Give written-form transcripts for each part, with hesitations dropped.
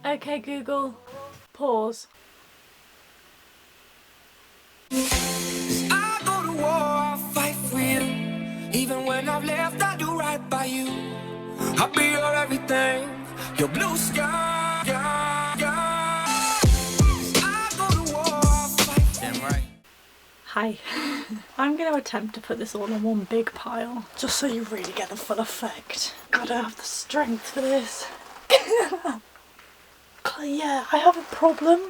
Okay, Google, pause. I go to war, I'll fight for you. Even when I've left, I do right by you. I'll be your everything, your blue sky. I go to war, I'll fight. Damn right. Hi. I'm going to attempt to put this all in one big pile, just so you really get the full effect. Gotta have the strength for this. Yeah, I have a problem.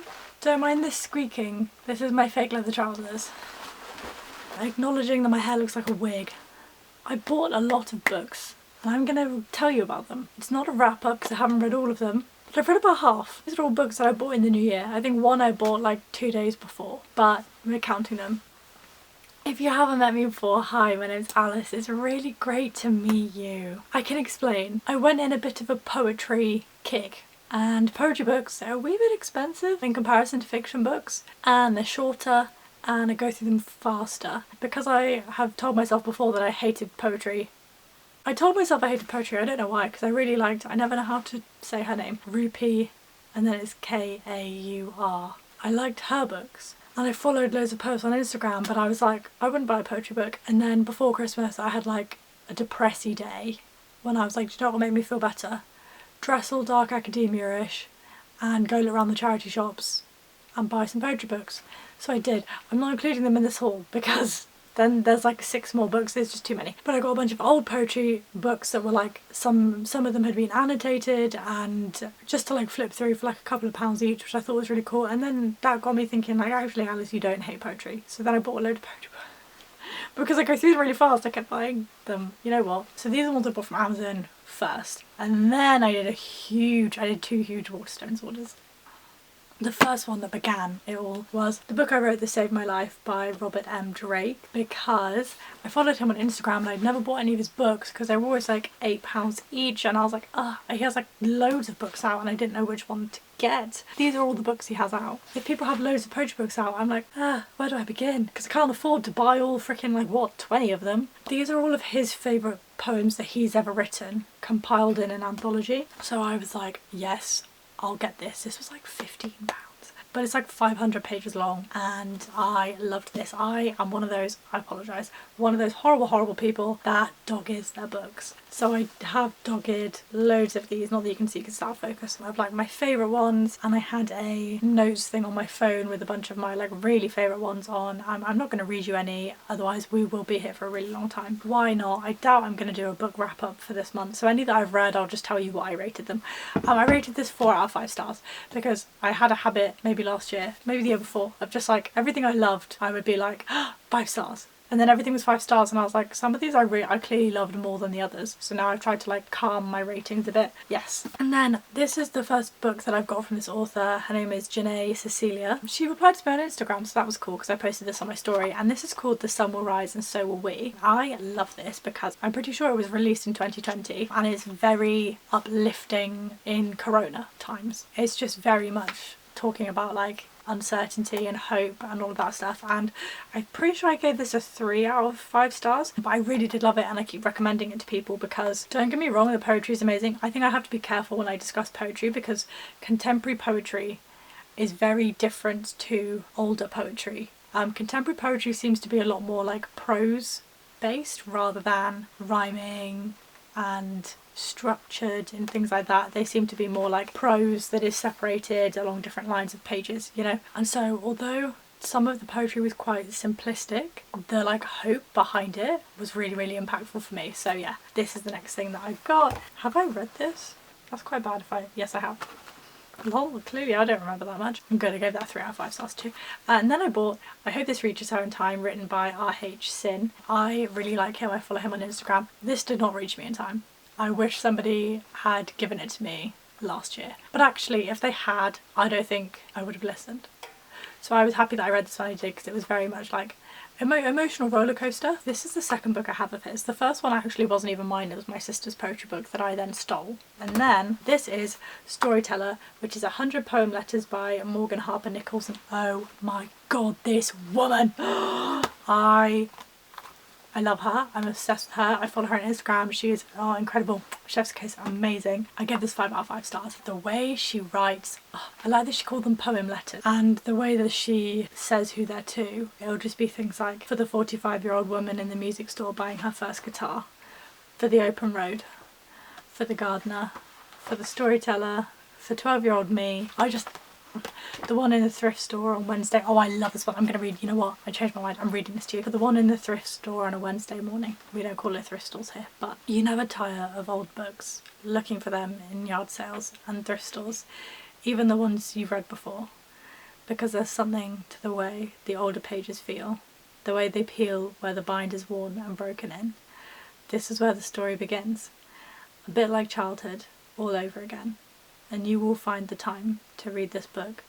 Don't mind this squeaking. This is my fake leather trousers. Acknowledging that my hair looks like a wig. I bought a lot of books and I'm going to tell you about them. It's not a wrap up because I haven't read all of them, but I've read about half. These are all books that I bought in the new year. I think one I bought like 2 days before, but we're counting them. If you haven't met me before, hi, my name's Alice. It's really great to meet you. I can explain. I went in a bit of a poetry kick, and poetry books are a wee bit expensive in comparison to fiction books, and they're shorter and I go through them faster. Because I have told myself before that I hated poetry. I told myself I hated poetry, I don't know why, because I really liked, I never know how to say her name, Rupi, and then it's K-A-U-R. I liked her books. And I followed loads of posts on Instagram, but I was like, I wouldn't buy a poetry book. And then before Christmas, I had like a depressy day when I was like, do you know what will make me feel better? Dress all dark academia-ish and go around the charity shops and buy some poetry books. So I did. I'm not including them in this haul because then there's like 6 more books, there's just too many. But I got a bunch of old poetry books that were like, some of them had been annotated, and just to like flip through for like a couple of pounds each, which I thought was really cool. And then that got me thinking like, actually Alice, you don't hate poetry. So then I bought a load of poetry books. Because I go through them really fast, I kept buying them, you know what. So these are the ones I bought from Amazon first. And then I did 2 huge Waterstones orders. The first one that began it all was the book I wrote that saved my life by Robert M. Drake, because I followed him on Instagram and I'd never bought any of his books because they were always like £8 each, and I was like, he has like loads of books out and I didn't know which one to get. These are all the books he has out. If people have loads of poetry books out, I'm like, where do I begin? Because I can't afford to buy all freaking like, what, 20 of them. These are all of his favourite poems that he's ever written, compiled in an anthology. So I was like, yes, I'll get this. This was like £15. But it's like 500 pages long and I loved this. I am one of those, I apologise, one of those horrible people that dog-ears their books. So I have dog-eared loads of these, not that you can see because it's out of focus. I have like my favourite ones, and I had a notes thing on my phone with a bunch of my like really favourite ones on. I'm not going to read you any, otherwise we will be here for a really long time. Why not? I doubt I'm going to do a book wrap up for this month, so any that I've read I'll just tell you what I rated them. I rated this 4 out of 5 stars because I had a habit maybe last year, maybe the year before, of just like everything I loved I would be like 5 stars. And then everything was 5 stars and I was like, some of these I clearly loved more than the others. So now I've tried to like calm my ratings a bit. Yes. And then this is the first book that I've got from this author. Her name is Janae Cecilia. She replied to me on Instagram, so that was cool because I posted this on my story. And this is called The Sun Will Rise and So Will We. I love this because I'm pretty sure it was released in 2020 and it's very uplifting in Corona times. It's just very much talking about like uncertainty and hope and all of that stuff, and I'm pretty sure I gave this a 3 out of 5 stars, but I really did love it and I keep recommending it to people because, don't get me wrong, the poetry is amazing. I think I have to be careful when I discuss poetry because contemporary poetry is very different to older poetry. Contemporary poetry seems to be a lot more like prose based rather than rhyming and structured and things like that. They seem to be more like prose that is separated along different lines of pages, you know. And so although some of the poetry was quite simplistic, the like hope behind it was really impactful for me. So yeah, this is the next thing that I got. Have I read this? That's quite bad if I... Yes, I have. Lol, clearly I don't remember that much. I'm good, I gave that 3 out of 5 stars too. And then I bought I Hope This Reaches Her in Time, written by R.H. Sin. I really like him, I follow him on Instagram. This did not reach me in time. I wish somebody had given it to me last year. But actually, if they had, I don't think I would have listened. So I was happy that I read this when I did because it was very much like emotional roller coaster. This is the second book I have of his. The first one actually wasn't even mine, it was my sister's poetry book that I then stole. And then this is Storyteller, which is 100 poem letters by Morgan Harper Nichols. And oh my god, this woman! I I love her. I'm obsessed with her. I follow her on Instagram. She is incredible. Chef's kiss, amazing. I give this 5 out of 5 stars. The way she writes, I like that she called them poem letters, and the way that she says who they're to. It'll just be things like, for the 45-year-old woman in the music store buying her first guitar, for the open road, for the gardener, for the storyteller, for 12-year-old me. The one in the thrift store on Wednesday. Oh, I love this one. I'm going to read, you know what? I changed my mind. I'm reading this to you. For the one in the thrift store on a Wednesday morning. We don't call it thrift stores here, but you never tire of old books, looking for them in yard sales and thrift stores, even the ones you've read before, because there's something to the way the older pages feel, the way they peel where the bind is worn and broken in. This is where the story begins, a bit like childhood all over again. And you will find the time to read this book,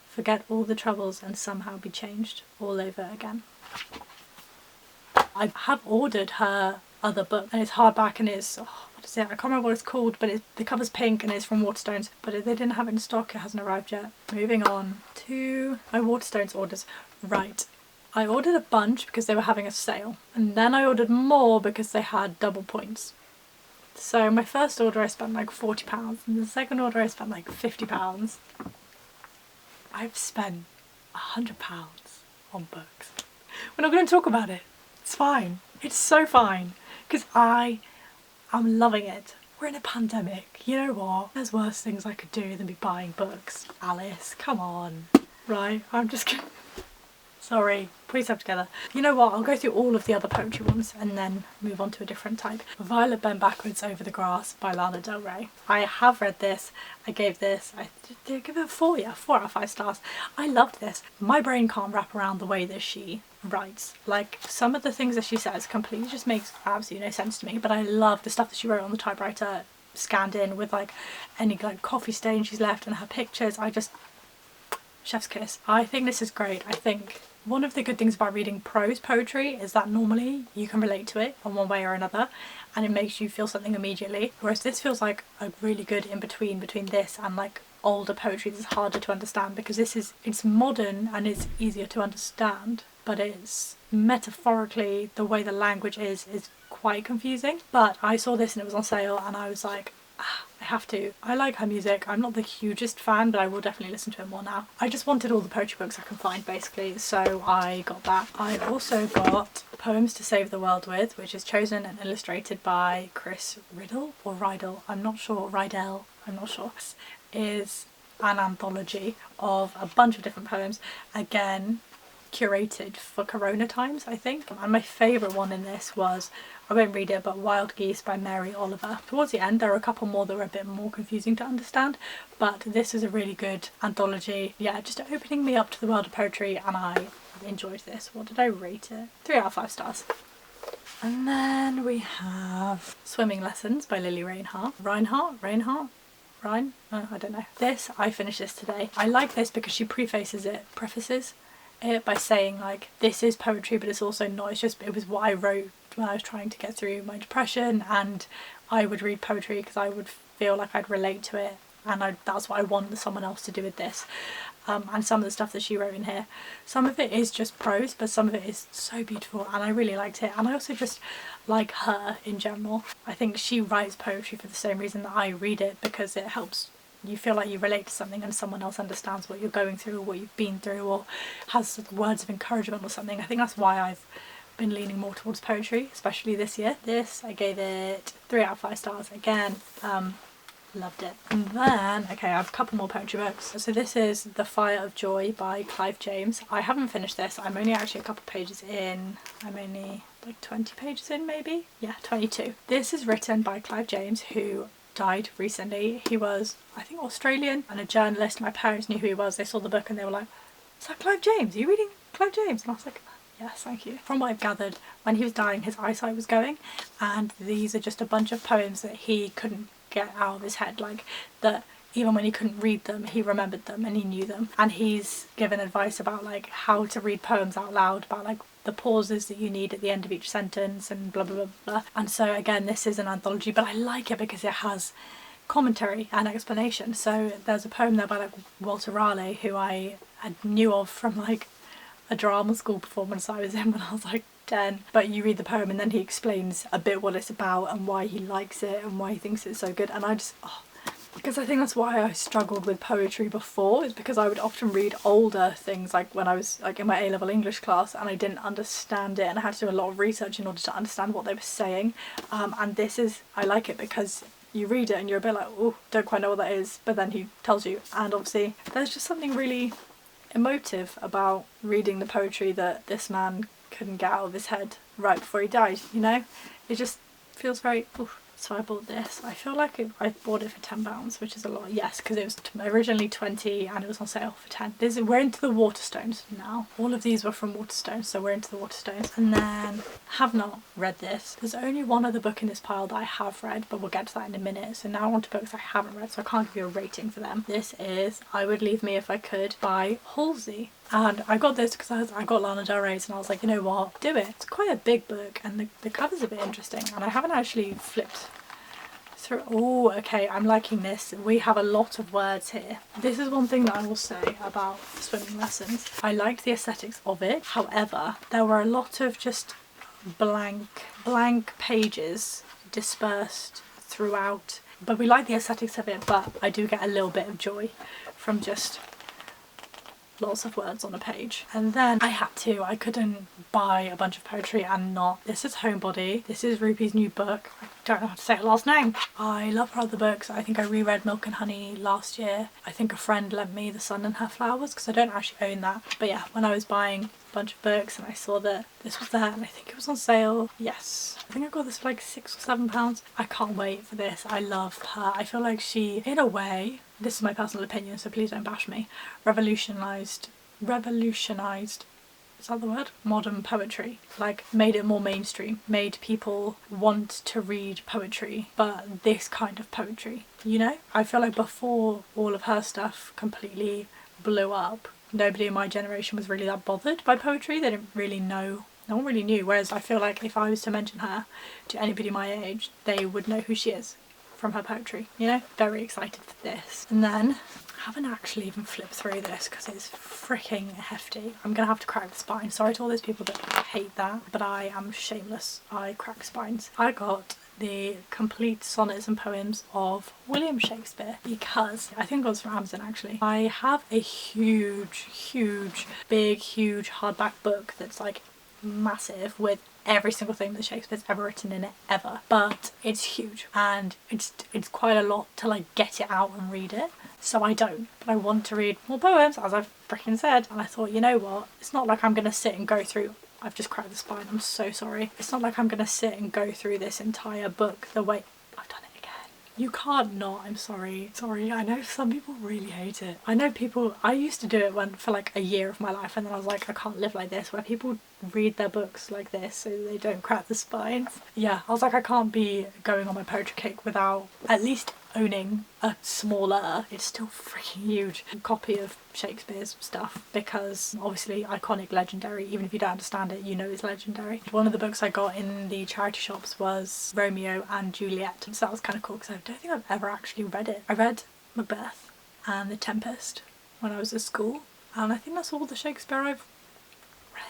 forget all the troubles and somehow be changed all over again. I have ordered her other book, and it's hardback, and it's, what is it? I can't remember what it's called, but the cover's pink and it's from Waterstones, but they didn't have it in stock. It hasn't arrived yet. Moving on to my Waterstones orders. Right. I ordered a bunch because they were having a sale, and then I ordered more because they had double points. So my first order I spent like £40, and the second order I spent like £50. I've spent £100 on books. We're not going to talk about it. It's fine. It's so fine. Because I am loving it. We're in a pandemic. You know what? There's worse things I could do than be buying books. Alice, come on. Right, I'm just kidding. Sorry, put yourself together. You know what, I'll go through all of the other poetry ones and then move on to a different type. Violet Bent Backwards Over the Grass by Lana Del Rey. I have read this. I gave this, did I give it a 4? Yeah, 4 out of 5 stars. I loved this. My brain can't wrap around the way that she writes. Like, some of the things that she says completely just makes absolutely no sense to me, but I love the stuff that she wrote on the typewriter, scanned in with like any like coffee stain she's left and her pictures. Chef's kiss. I think this is great. I think one of the good things about reading prose poetry is that normally you can relate to it in one way or another, and it makes you feel something immediately, whereas this feels like a really good in between this and like older poetry that's harder to understand, because it's modern and it's easier to understand, but it's metaphorically, the way the language is quite confusing. But I saw this and it was on sale and I was like, I have to. I like her music. I'm not the hugest fan, but I will definitely listen to it more now. I just wanted all the poetry books I can find, basically, so I got that. I also got Poems to Save the World With, which is chosen and illustrated by Chris Riddle or Rydell. I'm not sure. Rydell. I'm not sure. This is an anthology of a bunch of different poems, again curated for Corona times, I think. And my favourite one in this was, I won't read it, but Wild Geese by Mary Oliver. Towards the end there are a couple more that were a bit more confusing to understand, but this is a really good anthology. Yeah, just opening me up to the world of poetry, and I enjoyed this. What did I rate it? 3 out of 5 stars. And then we have Swimming Lessons by Lily Reinhart. I don't know. This, I finished this today. I like this because she prefaces it by saying like, this is poetry but it's also not, it was what I wrote when I was trying to get through my depression, and I would read poetry because I would feel like I'd relate to it, and that's what I want someone else to do with this. And some of the stuff that she wrote in here, some of it is just prose, but some of it is so beautiful and I really liked it. And I also just like her in general. I think she writes poetry for the same reason that I read it, because it helps you feel like you relate to something and someone else understands what you're going through or what you've been through, or has words of encouragement or something. I think that's why I've been leaning more towards poetry, especially this year. This, I gave it 3 out of 5 stars. Again, loved it. And then, okay, I have a couple more poetry books. So this is The Fire of Joy by Clive James. I haven't finished this. I'm only actually a couple pages in. I'm only like 20 pages in, maybe? Yeah, 22. This is written by Clive James, who died recently. He was, I think, Australian and a journalist. My parents knew who he was. They saw the book and they were like, is that Clive James? Are you reading Clive James? And I was like, yes, thank you. From what I've gathered, when he was dying, his eyesight was going, and these are just a bunch of poems that he couldn't get out of his head, like that even when he couldn't read them, he remembered them and he knew them. And he's given advice about like how to read poems out loud, about like the pauses that you need at the end of each sentence and blah blah blah blah. And so again, this is an anthology, but I like it because it has commentary and explanation. So there's a poem there by like Walter Raleigh, who I knew of from like a drama school performance I was in when I was like 10, but you read the poem and then he explains a bit what it's about and why he likes it and why he thinks it's so good. And I just, because I think that's why I struggled with poetry before, is because I would often read older things, like when I was like in my A-level English class, and I didn't understand it and I had to do a lot of research in order to understand what they were saying. And this is, I like it because you read it and you're a bit like, oh, don't quite know what that is, but then he tells you. And obviously there's just something really emotive about reading the poetry that this man couldn't get out of his head right before he died, you know? It just feels very, oof. So I bought this. I feel like I bought it for £10, which is a lot. Yes, because it was originally 20 and it was on sale for 10. We're into the Waterstones now. All of these were from Waterstones, so we're into the Waterstones. And then, have not read this. There's only one other book in this pile that I have read, but we'll get to that in a minute. So now on to books I haven't read, so I can't give you a rating for them. This is I Would Leave Me If I Could by Halsey. And I got this because I got Lana Del Rey's and I was like, you know what, do it. It's quite a big book and the cover's a bit interesting, and I haven't actually flipped through. Oh, okay, I'm liking this. We have a lot of words here. This is one thing that I will say about swimming lessons. I liked the aesthetics of it. However, there were a lot of just blank pages dispersed throughout. But we like the aesthetics of it, but I do get a little bit of joy from just lots of words on a page. And then I couldn't buy a bunch of poetry and not. This is Homebody. This is Ruby's new book. I don't know how to say her last name. I love her other books. I think I reread Milk and Honey last year. I think a friend lent me The Sun and Her Flowers because I don't actually own that. But yeah, when I was buying a bunch of books and I saw that this was there and I think it was on sale. Yes. I think I got this for like £6 or £7. I can't wait for this. I love her. I feel like she, in a way, this is my personal opinion, so please don't bash me, revolutionised, is that the word? Modern poetry. Like, made it more mainstream, made people want to read poetry, but this kind of poetry, you know? I feel like before all of her stuff completely blew up, nobody in my generation was really that bothered by poetry. They didn't really know. No one really knew, whereas I feel like if I was to mention her to anybody my age, they would know who she is from her poetry, you know? Very excited for this. And then, I haven't actually even flipped through this because it's freaking hefty. I'm gonna have to crack the spine. Sorry to all those people that hate that, but I am shameless. I crack spines. I got the complete sonnets and poems of William Shakespeare because I think it was from Amazon actually. I have a huge hardback book that's like massive with every single thing that Shakespeare's ever written in it ever, but it's huge and it's quite a lot to like get it out and read it, so I don't. But I want to read more poems, as I've freaking said, and I thought, you know what, it's not like I'm gonna sit and go through, I've just cracked the spine, I'm so sorry, it's not like I'm gonna sit and go through this entire book the way I've done it again. You can't not, I'm sorry, I know some people really hate it. I know people, I used to do it for like a year of my life and then I was like, I can't live like this, where people read their books like this so they don't crack the spines. Yeah, I was like, I can't be going on my poetry kick without at least owning a smaller, it's still freaking huge, copy of Shakespeare's stuff, because obviously iconic, legendary, even if you don't understand it, you know it's legendary. One of the books I got in the charity shops was Romeo and Juliet, so that was kind of cool because I don't think I've ever actually read it. I read Macbeth and The Tempest when I was at school, and I think that's all the Shakespeare I've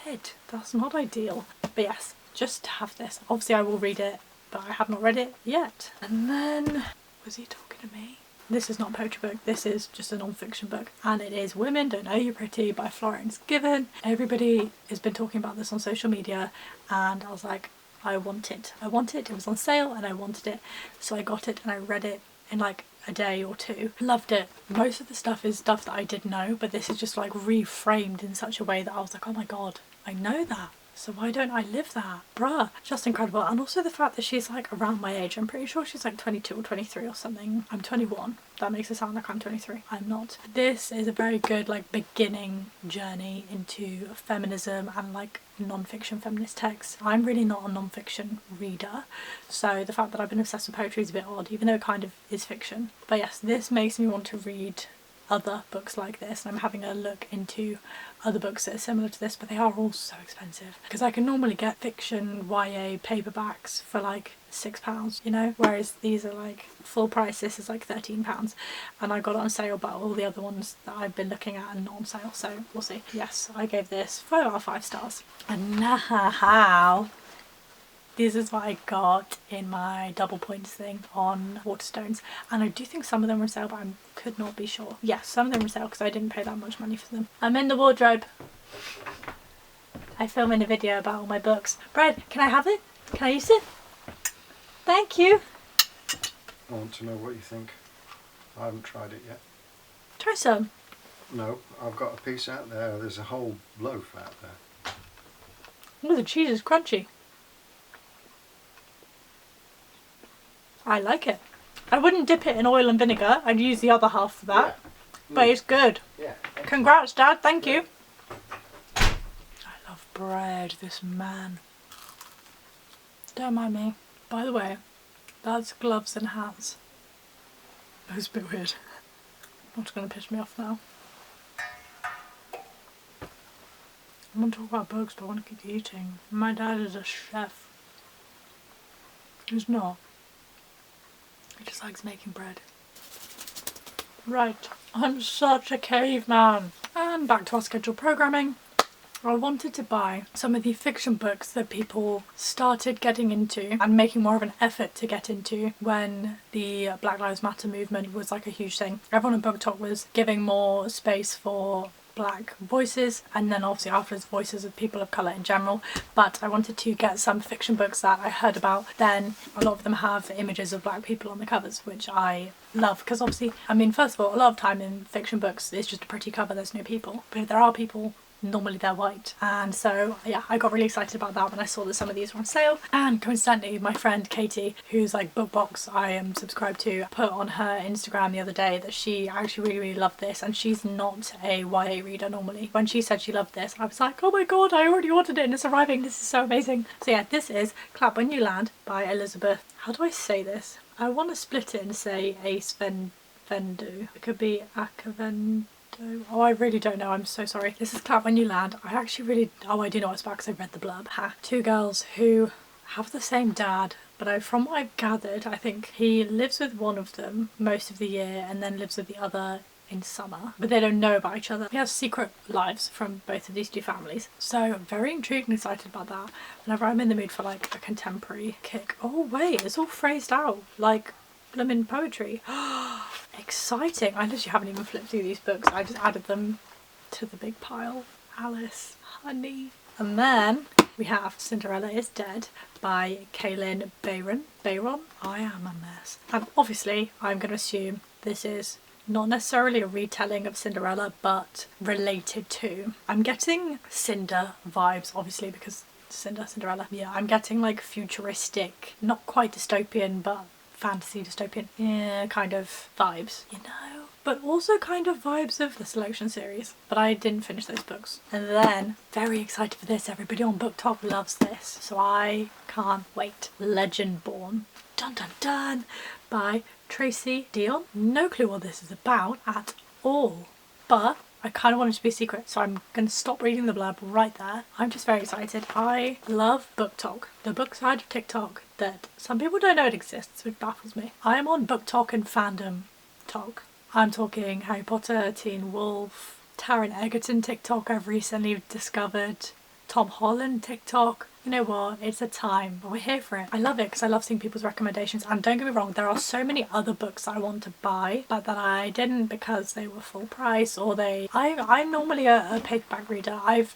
read. That's not ideal, but yes, just to have this. Obviously I will read it, but I have not read it yet. And then, was he talking to me? This is not a poetry book, this is just a non-fiction book, and it is Women Don't Know You're Pretty by Florence Given. Everybody has been talking about this on social media and I was like, I want it, it was on sale and I wanted it, so I got it and I read it in like a day or two. Loved it. Most of the stuff is stuff that I did know, but this is just like reframed in such a way that I was like, oh my god, I know that, so why don't I live that? Bruh, just incredible. And also the fact that she's like around my age. I'm pretty sure she's like 22 or 23 or something. I'm 21. That makes it sound like I'm 23. I'm not. This is a very good like beginning journey into feminism and like non-fiction feminist texts. I'm really not a non-fiction reader, so the fact that I've been obsessed with poetry is a bit odd, even though it kind of is fiction. But yes, this makes me want to read other books like this, and I'm having a look into other books that are similar to this, but they are all so expensive because I can normally get fiction YA paperbacks for like £6, you know, whereas these are like full price. This is like £13 and I got it on sale, but all the other ones that I've been looking at are not on sale, so we'll see. Yes, I gave this 5 out of 5 stars. And now this is what I got in my double points thing on Waterstones, and I do think some of them were on sale, but I could not be sure. Yes, some of them were on sale because I didn't pay that much money for them. I'm in the wardrobe. I film in a video about all my books. Brad, can I have it? Can I use it? Thank you. I want to know what you think. I haven't tried it yet. Try some. No, I've got a piece out there. There's a whole loaf out there. Oh, the cheese is crunchy. I like it. I wouldn't dip it in oil and vinegar. I'd use the other half for that. Yeah. But it's good. Yeah. Congrats, Dad. Thank you. I love bread, this man. Don't mind me. By the way, that's gloves and hats. That was a bit weird. Not going to piss me off now. I want to talk about books, but I want to keep eating. My dad is a chef. He's not. He just likes making bread. Right, I'm such a caveman. And back to our scheduled programming. I wanted to buy some of the fiction books that people started getting into and making more of an effort to get into when the Black Lives Matter movement was like a huge thing. Everyone in Book Talk was giving more space for black voices, and then obviously afterwards voices of people of colour in general, but I wanted to get some fiction books that I heard about then. A lot of them have images of black people on the covers, which I love, because obviously, I mean, first of all, a lot of time in fiction books it's just a pretty cover, there's no people, but if there are people, normally they're white. And so yeah, I got really excited about that when I saw that some of these were on sale. And coincidentally, my friend Katie, who's like Bookbox I am subscribed to, put on her Instagram the other day that she actually really loved this, and she's not a YA reader normally. When she said she loved this, I was like, oh my god, I already ordered it and it's arriving, this is so amazing. So yeah, this is Clap When You Land by Elizabeth. How do I say this? I want to split it and say Ace Vendu. It could be Akavend. Oh, I really don't know, I'm so sorry. This is Clap When You Land. I actually really... Oh, I do know what it's about because I read the blurb. Ha. Two girls who have the same dad, but from what I've gathered, I think he lives with one of them most of the year and then lives with the other in summer. But they don't know about each other. He has secret lives from both of these two families. So I'm very intrigued and excited about that. Whenever I'm in the mood for like a contemporary kick. Oh wait, it's all phrased out like blooming poetry. Exciting. I literally haven't even flipped through these books. I just added them to the big pile. Alice, honey. And then we have Cinderella is Dead by Kaylin Bayron. I am a mess. And obviously I'm going to assume this is not necessarily a retelling of Cinderella, but related to. I'm getting Cinder vibes, obviously, because Cinderella. Yeah, I'm getting like futuristic, not quite dystopian, but fantasy dystopian, yeah, kind of vibes, you know, but also kind of vibes of the Selection series. But I didn't finish those books. And then, very excited for this, everybody on Book Talk loves this, so I can't wait. Legendborn, dun dun dun, by Tracy Dion. No clue what this is about at all, but I kind of want it to be a secret, so I'm going to stop reading the blurb right there. I'm just very excited. I love Book Talk, the book side of TikTok that some people don't know it exists, which baffles me. I am on Book Talk and Fandom Talk. I'm talking Harry Potter, Teen Wolf, Taron Egerton TikTok I've recently discovered, Tom Holland TikTok. You know what, it's a time, but we're here for it. I love it because I love seeing people's recommendations, and don't get me wrong, there are so many other books that I want to buy but that I didn't because they were full price, or I'm normally a paperback reader. I've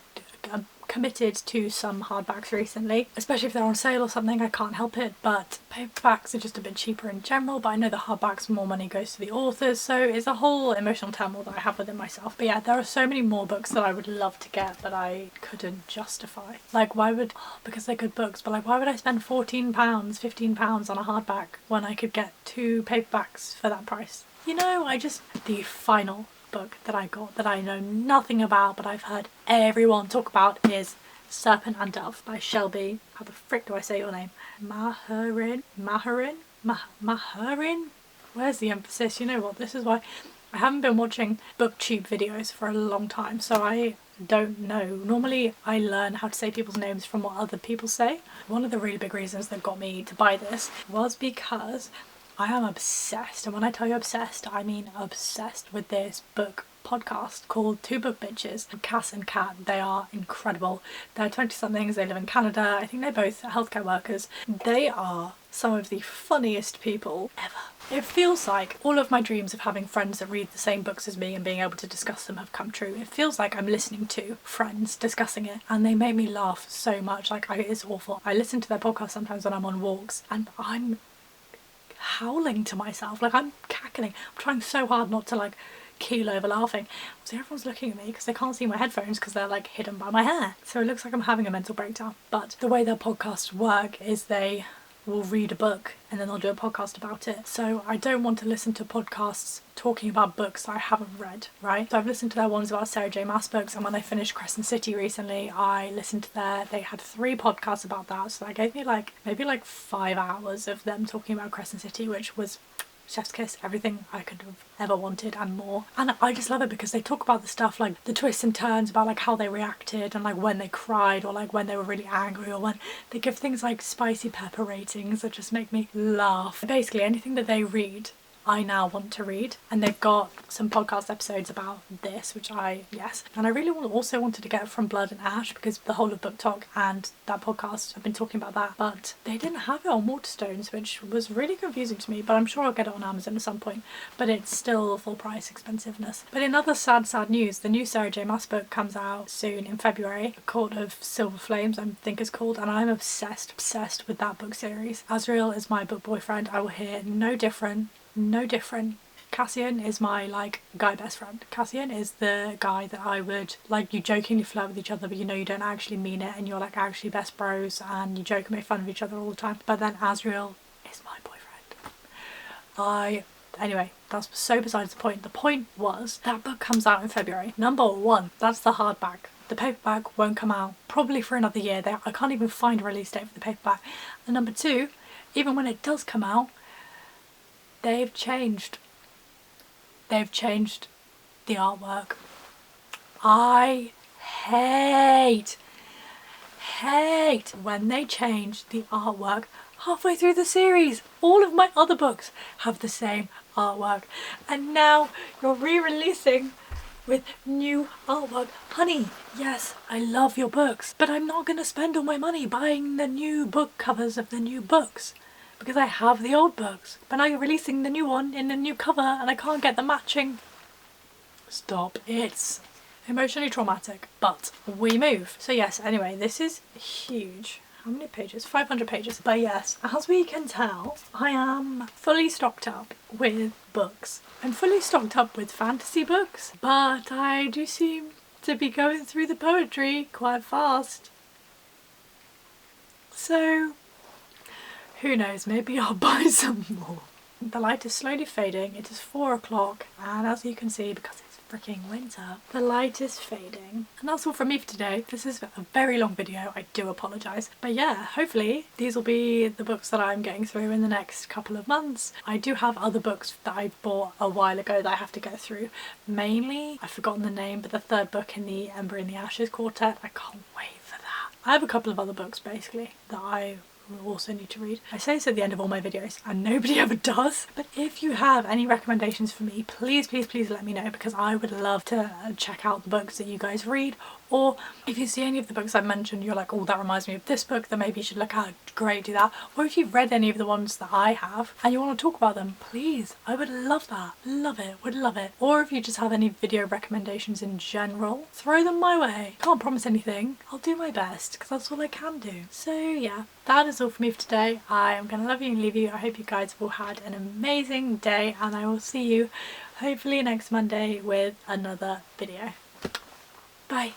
committed to some hardbacks recently, especially if they're on sale or something. I can't help it, but paperbacks are just a bit cheaper in general, but I know the hardbacks, more money goes to the authors, so it's a whole emotional turmoil that I have within myself. But yeah, there are so many more books that I would love to get but I couldn't justify. Like, why would, because they're good books, but like, why would I spend £14, £15 on a hardback when I could get 2 paperbacks for that price? You know, the final book that I got that I know nothing about but I've heard everyone talk about is Serpent and Dove by Shelby, how the frick do I say your name? Mahurin? Where's the emphasis? You know what, this is why I haven't been watching booktube videos for a long time, so I don't know. Normally I learn how to say people's names from what other people say. One of the really big reasons that got me to buy this was because I am obsessed, and when I tell you obsessed, I mean obsessed with this book podcast called Two Book Bitches, Cass and Kat. They are incredible. They're 20-somethings, they live in Canada. I think they're both healthcare workers. They are some of the funniest people ever. It feels like all of my dreams of having friends that read the same books as me and being able to discuss them have come true. It feels like I'm listening to friends discussing it, and they make me laugh so much. Like, it's awful. I listen to their podcast sometimes when I'm on walks, and I'm howling to myself. Like, I'm cackling. I'm trying so hard not to like keel over laughing. So everyone's looking at me because they can't see my headphones because they're like hidden by my hair. So it looks like I'm having a mental breakdown. But the way their podcasts work is they will read a book and then they'll do a podcast about it. So I don't want to listen to podcasts talking about books that I haven't read, right? So I've listened to their ones about Sarah J Maas books, and when I finished Crescent City recently, I listened to they had 3 podcasts about that. So that gave me like maybe like 5 hours of them talking about Crescent City, which was chef's kiss, everything I could have ever wanted and more. And I just love it because they talk about the stuff like the twists and turns about like how they reacted and like when they cried or like when they were really angry, or when they give things like spicy pepper ratings that just make me laugh. Basically anything that they read I now want to read, and they've got some podcast episodes about this, which and I really also wanted to get From Blood and Ash because the whole of Book Talk and that podcast have been talking about that, but they didn't have it on Waterstones, which was really confusing to me, but I'm sure I'll get it on Amazon at some point. But it's still full price expensiveness. But in other sad news, the new Sarah J Maas book comes out soon in February, A Court of Silver Flames I think it's called, and I'm obsessed with that book series. Asriel is my book boyfriend. I will hear no different. Cassian is my like guy best friend. Cassian is the guy that I would like, you jokingly flirt with each other but you know you don't actually mean it, and you're like actually best bros and you joke and make fun of each other all the time. But then Asriel is my boyfriend. Anyway, that's so besides the point. The point was that book comes out in February. Number 1, that's the hardback. The paperback won't come out probably for another year. I can't even find a release date for the paperback. And number 2, even when it does come out, they've changed the artwork. I hate when they change the artwork halfway through the series. All of my other books have the same artwork, and now you're re-releasing with new artwork. Honey, yes, I love your books, but I'm not going to spend all my money buying the new book covers of the new books, because I have the old books. But now you're releasing the new one in a new cover and I can't get the matching. Stop. It's emotionally traumatic. But we move. So yes, anyway, this is huge. How many pages? 500 pages. But yes, as we can tell, I am fully stocked up with books. I'm fully stocked up with fantasy books, but I do seem to be going through the poetry quite fast. So who knows, maybe I'll buy some more. The light is slowly fading. It is 4 o'clock, and as you can see, because it's freaking winter, the light is fading. And that's all from me for today. This is a very long video, I do apologise. But yeah, hopefully these will be the books that I'm getting through in the next couple of months. I do have other books that I bought a while ago that I have to get through. Mainly, I've forgotten the name, but the 3rd book in the Ember in the Ashes quartet. I can't wait for that. I have a couple of other books basically that I will also need to read. I say this at the end of all my videos and nobody ever does, but if you have any recommendations for me, please let me know, because I would love to check out the books that you guys read. Or if you see any of the books I've mentioned, you're like, oh, that reminds me of this book, then maybe you should look at, great, do that. Or if you've read any of the ones that I have and you want to talk about them, please, I would love that. Love it, would love it. Or if you just have any video recommendations in general, throw them my way. Can't promise anything. I'll do my best, because that's all I can do. So yeah, that is all for me for today. I am gonna love you and leave you. I hope you guys have all had an amazing day, and I will see you hopefully next Monday with another video. Bye.